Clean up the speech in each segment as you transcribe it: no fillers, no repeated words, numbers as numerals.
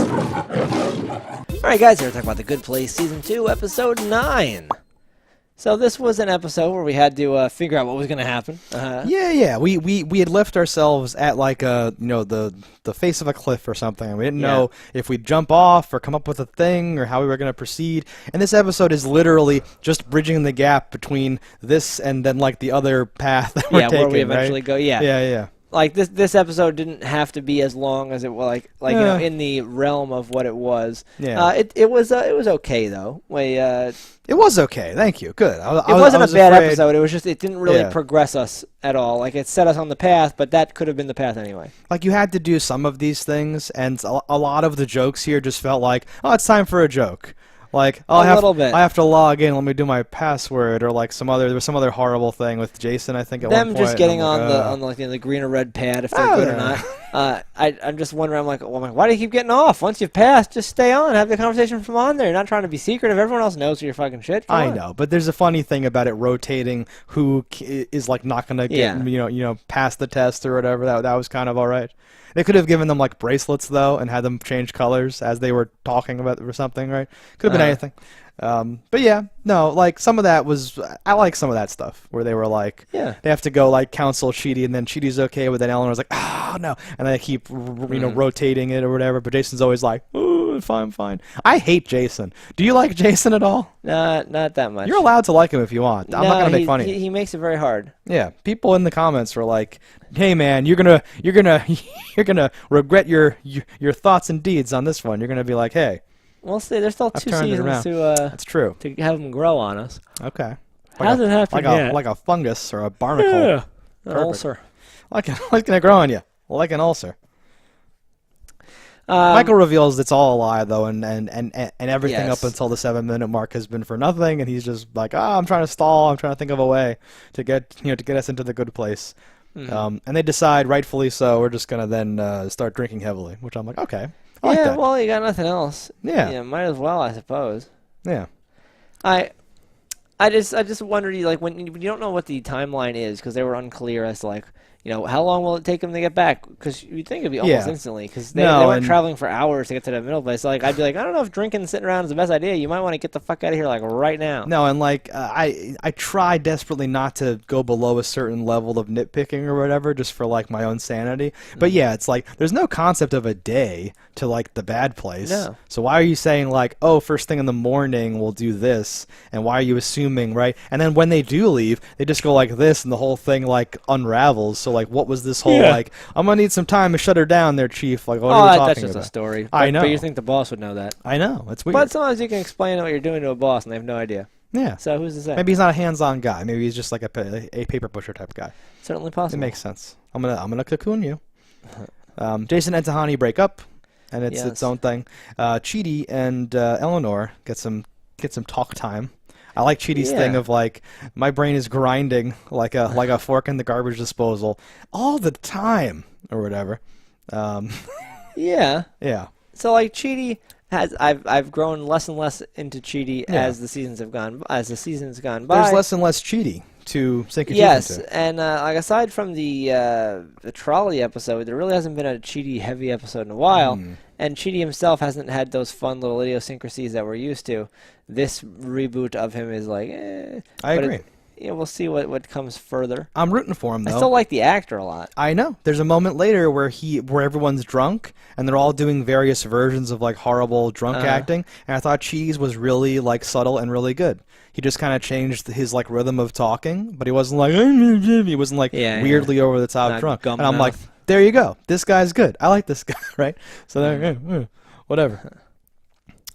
Alright guys, here to talk about The Good Place Season 2, Episode 9. So this was an episode where we had to figure out what was going to happen. Yeah. We had left ourselves at like the face of a cliff or something. We didn't know if we'd jump off or come up with a thing or how we were going to proceed. And this episode is literally just bridging the gap between this and then like the other path that we're taking, where we eventually right? go. Yeah. Like this episode didn't have to be as long as it was you know, in the realm of what it was. Yeah. It was okay though. It was okay. Thank you. Good. It wasn't a bad episode. It was just it didn't really progress us at all. Like it set us on the path, but that could have been the path anyway. Like you had to do some of these things, and a lot of the jokes here just felt like, oh, it's time for a joke. Like, oh, I have to log in. Let me do my password, or like there was some other horrible thing with Jason. I think at one point. Them just getting on the green or red pad if they're good or not. I'm just wondering. I'm like, why do you keep getting off? Once you've passed, just stay on. Have the conversation from on there. You're not trying to be secretive. Everyone else knows your fucking shit. I know, but there's a funny thing about it rotating. Who is like not gonna get pass the test or whatever. That was kind of all right. They could have given them like bracelets though, and had them change colors as they were talking about or something, right? Could have been anything. But yeah, no, like some of that was, I like some of that stuff where they were like, they have to go like counsel Chidi, and then Chidi's okay, but then Eleanor's like, oh no, and they keep rotating it or whatever. But Jason's always like, oh, fine. I hate Jason. Do you like Jason at all? Not that much. You're allowed to like him if you want. I'm not gonna make fun of you. He makes it very hard. Yeah, people in the comments were like, "Hey man, you're gonna regret your thoughts and deeds on this one. You're gonna be like, hey." We'll see. There's still 2 seasons That's true. to have them grow on us. Okay. Hasn't happened yet. Like a fungus or a barnacle. Yeah. An ulcer. What's gonna grow on you? Like an ulcer. Michael reveals it's all a lie though, and everything up until the 7-minute mark has been for nothing, and he's just like, I'm trying to stall. I'm trying to think of a way to get us into the good place. And they decide, rightfully so, we're just gonna then start drinking heavily, which I'm like, okay. I like that. Well, you got nothing else. Yeah. Might as well, I suppose. Yeah. I just wondered, like, when you don't know what the timeline is, because they were unclear as to, like, how long will it take them to get back? Because you'd think it'd be almost instantly, because they weren't traveling for hours to get to the middle place. So, like, I'd be like, I don't know if drinking and sitting around is the best idea. You might want to get the fuck out of here, like, right now. No, and, like, I try desperately not to go below a certain level of nitpicking or whatever, just for, like, my own sanity. But, yeah, it's like, there's no concept of a day to, like, the bad place. No. So why are you saying, like, oh, first thing in the morning we'll do this, and why are you assuming, right? And then when they do leave, they just go like this, and the whole thing, like, unravels. So, like, what was this whole, like, I'm going to need some time to shut her down there, Chief? Like, what are you talking that's just about? A story. I know. But you think the boss would know that. I know. It's weird. But sometimes you can explain what you're doing to a boss, and they have no idea. Yeah. So who's to say? Maybe he's not a hands-on guy. Maybe he's just like a paper pusher type guy. Certainly possible. It makes sense. I'm gonna cocoon you. Jason and Tahani break up, and it's its own thing. Chidi and Eleanor get some talk time. I like Chidi's thing of like, my brain is grinding like a fork in the garbage disposal all the time or whatever. Yeah. So like Chidi has, I've grown less and less into Chidi as the seasons gone by. There's less and less Chidi to sink your teeth into. And like aside from the trolley episode, there really hasn't been a Chidi heavy episode in a while. And Chidi himself hasn't had those fun little idiosyncrasies that we're used to. This reboot of him is like, I agree. We'll see what comes further. I'm rooting for him, though. I still like the actor a lot. I know. There's a moment later where everyone's drunk, and they're all doing various versions of, like, horrible drunk acting, and I thought Cheese was really, like, subtle and really good. He just kind of changed his, like, rhythm of talking, but he wasn't like, he wasn't, like, weirdly over the top drunk. And I'm like, there you go. This guy's good. I like this guy, right? So there, whatever.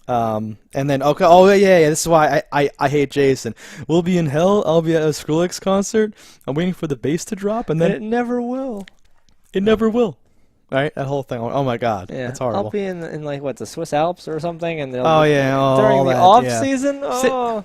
And then this is why I hate Jason. We'll be in hell. I'll be at a Skrillex concert. I'm waiting for the bass to drop, and then it never will. It never will. Right? That whole thing. Oh my God. Yeah. That's horrible. I'll be in like the Swiss Alps or something, and they'll during the off season.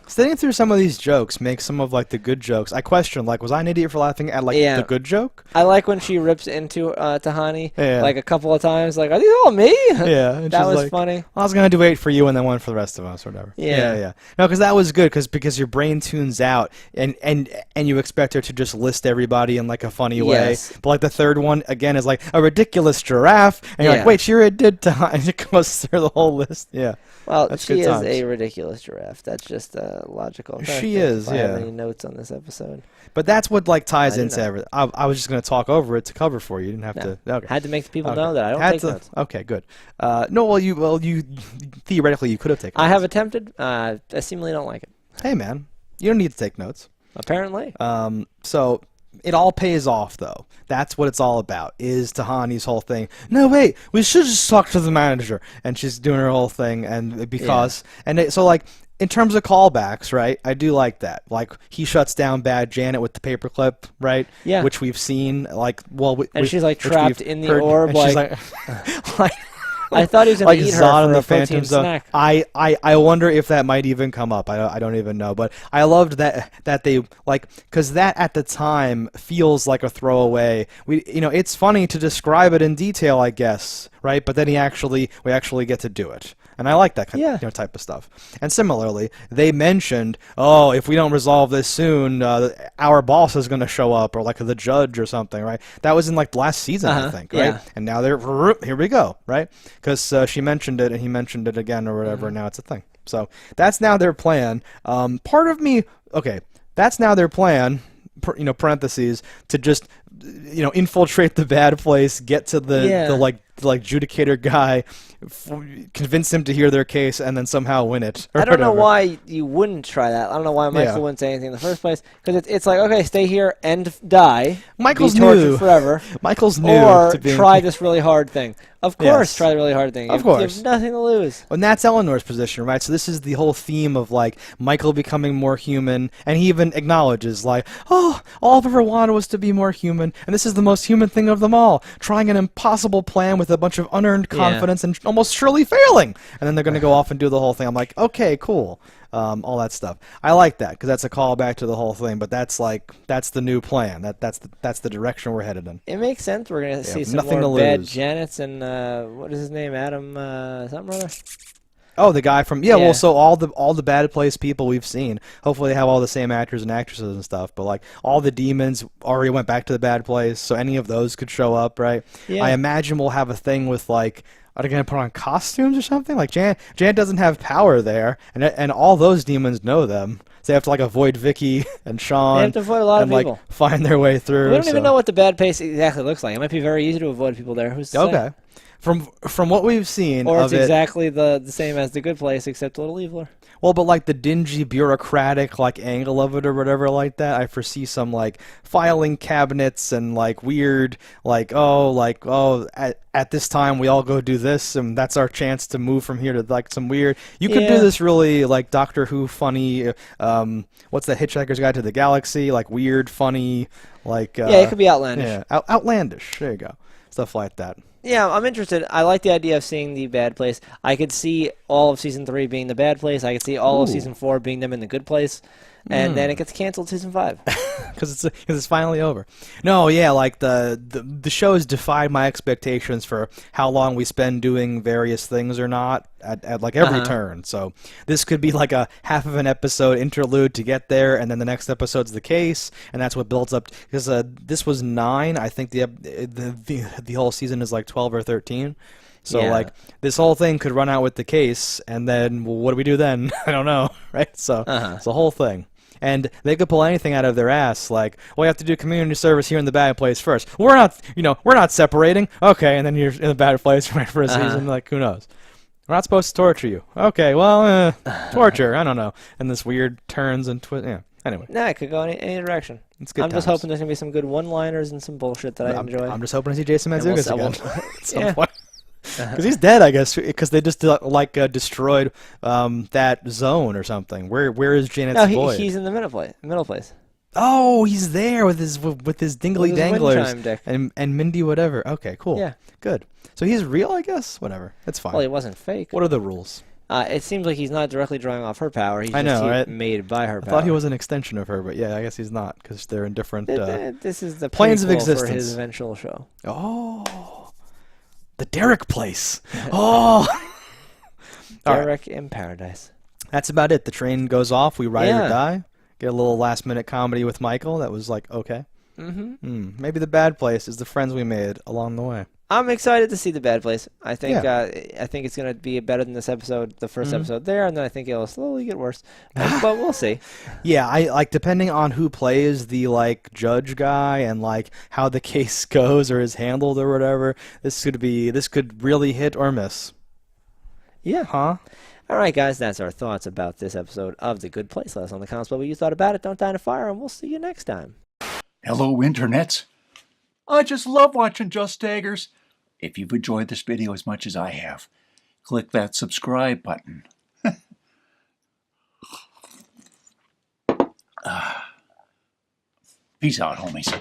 Sitting through some of these jokes makes some of like the good jokes. I question, like, was I an idiot for laughing at like the good joke? I like when she rips into Tahani like a couple of times. Like, are these all me? Yeah, that was funny. I was gonna do 8 for you and then 1 for the rest of us, or whatever. Yeah. No, because that was good, because your brain tunes out and you expect her to just list everybody in like a funny way. But like the third one again is like a ridiculous ridiculous giraffe, and you're like, wait, she already did time. And it goes through the whole list. Yeah. Well, she is a ridiculous giraffe. That's just logical. She is, I have any notes on this episode. But that's what like ties into everything. I was just going to talk over it to cover for you. You didn't have to. Okay. Had to make the people know that I don't take notes. Okay, good. No, well, you theoretically you could have taken. I have attempted. I seemingly don't like it. Hey, man, you don't need to take notes. Apparently. So it all pays off, though. That's what it's all about, is Tahani's whole thing. No, wait, we should just talk to the manager. And she's doing her whole thing, and because... Yeah. So, like, in terms of callbacks, right, I do like that. Like, he shuts down Bad Janet with the paperclip, right? Yeah. Which we've seen, like, well... And she's, like, trapped in the orb, like... I thought he was going to eat her for a protein snack. I wonder if that might even come up. I don't even know. But I loved that they, like, because that at the time feels like a throwaway. It's funny to describe it in detail, I guess, right? But then we actually get to do it. And I like that kind of type of stuff. And similarly, they mentioned, if we don't resolve this soon, our boss is going to show up, or like the judge or something, right? That was in like last season, I think, right? Yeah. And now here we go, right? Because she mentioned it, and he mentioned it again, or whatever. And now it's a thing. So that's now their plan. Part of me, that's now their plan. Parentheses, to just infiltrate the bad place, get to the adjudicator guy, convince him to hear their case, and then somehow win it. I don't know why you wouldn't try that. I don't know why Michael wouldn't say anything in the first place, because it's like, okay, stay here and die. Michael's be tortured forever. Michael's new. Or try this really hard thing. Of course, try the really hard thing. Of course. You have nothing to lose. And that's Eleanor's position, right? So this is the whole theme of, like, Michael becoming more human, and he even acknowledges, like, all I've ever wanted was to be more human, and this is the most human thing of them all, trying an impossible plan with a bunch of unearned confidence and almost surely failing. And then they're going to go off and do the whole thing. I'm like, okay, cool. All that stuff. I like that, because that's a callback to the whole thing, but that's the new plan. That's the direction we're headed in. It makes sense. We're going to see some more bad Janets and, what is his name? Adam, something or other? Oh, the guy from well, so all the bad place people we've seen. Hopefully they have all the same actors and actresses and stuff. But like all the demons already went back to the bad place, so any of those could show up, right? Yeah. I imagine we'll have a thing with like, are they going to put on costumes or something? Like Jan doesn't have power there, and all those demons know them. So they have to like avoid Vicky and Sean. They have to avoid a lot of people. Like find their way through. We don't even know what the bad place exactly looks like. It might be very easy to avoid people there. Who's to say? From what we've seen, or it's exactly the same as the good place, except a little eviler. Well, but like the dingy bureaucratic like angle of it or whatever like that, I foresee some like filing cabinets and like weird like at this time we all go do this and that's our chance to move from here to like some weird. You could do this really like Doctor Who funny. What's that Hitchhiker's Guide to the Galaxy? Like weird, funny, like it could be outlandish. Yeah, outlandish. There you go, stuff like that. Yeah, I'm interested. I like the idea of seeing the bad place. I could see all of Season 3 being the bad place. I could see all of Season 4 being them in the good place. And then it gets canceled Season 5. Because it's finally over. No, yeah, like the show has defied my expectations for how long we spend doing various things or not at like every turn. So this could be like a half of an episode interlude to get there, and then the next episode's the case, and that's what builds up. Because this was 9. I think the whole season is like 12 or 13. So, like, this whole thing could run out with the case, and then, well, what do we do then? I don't know, right? So, it's the whole thing. And they could pull anything out of their ass, like, well, we have to do community service here in the bad place first. We're not separating. Okay, and then you're in the bad place right for a season. Like, who knows? We're not supposed to torture you. Okay, well, torture. I don't know. And this weird turns and yeah. Anyway. Nah, it could go any direction. It's good. I'm just hoping there's gonna be some good one-liners and some bullshit that I enjoy. I'm just hoping to see Jason Mantzoukas again at some point. Because he's dead, I guess, because they just destroyed that zone or something. Where is Janet's void? He's in the middle place. Oh, he's there with his dingly danglers and Mindy whatever. Okay, cool. Yeah, good. So he's real, I guess. Whatever, that's fine. Well, he wasn't fake. What are the rules? It seems like he's not directly drawing off her power. He's right? made by her power. I thought he was an extension of her, but yeah, I guess he's not because they're in different this is the planes of existence for his eventual show. Oh, the Derek place. Oh, Derek in paradise. That's about it. The train goes off. We ride or die. Get a little last-minute comedy with Michael. That was like okay. Maybe the bad place is the friends we made along the way. I'm excited to see The Bad Place. I think it's going to be better than this episode, the first episode there, and then I think it'll slowly get worse. But we'll see. Yeah, I like depending on who plays the like judge guy and like how the case goes or is handled or whatever. This could really hit or miss. Yeah. Huh? All right, guys, that's our thoughts about this episode of The Good Place. Let us know in the comments what you thought about it. Don't die in a fire, and we'll see you next time. Hello, internets. I just love watching JustDaggers. If you've enjoyed this video as much as I have, click that subscribe button. Peace out, homies.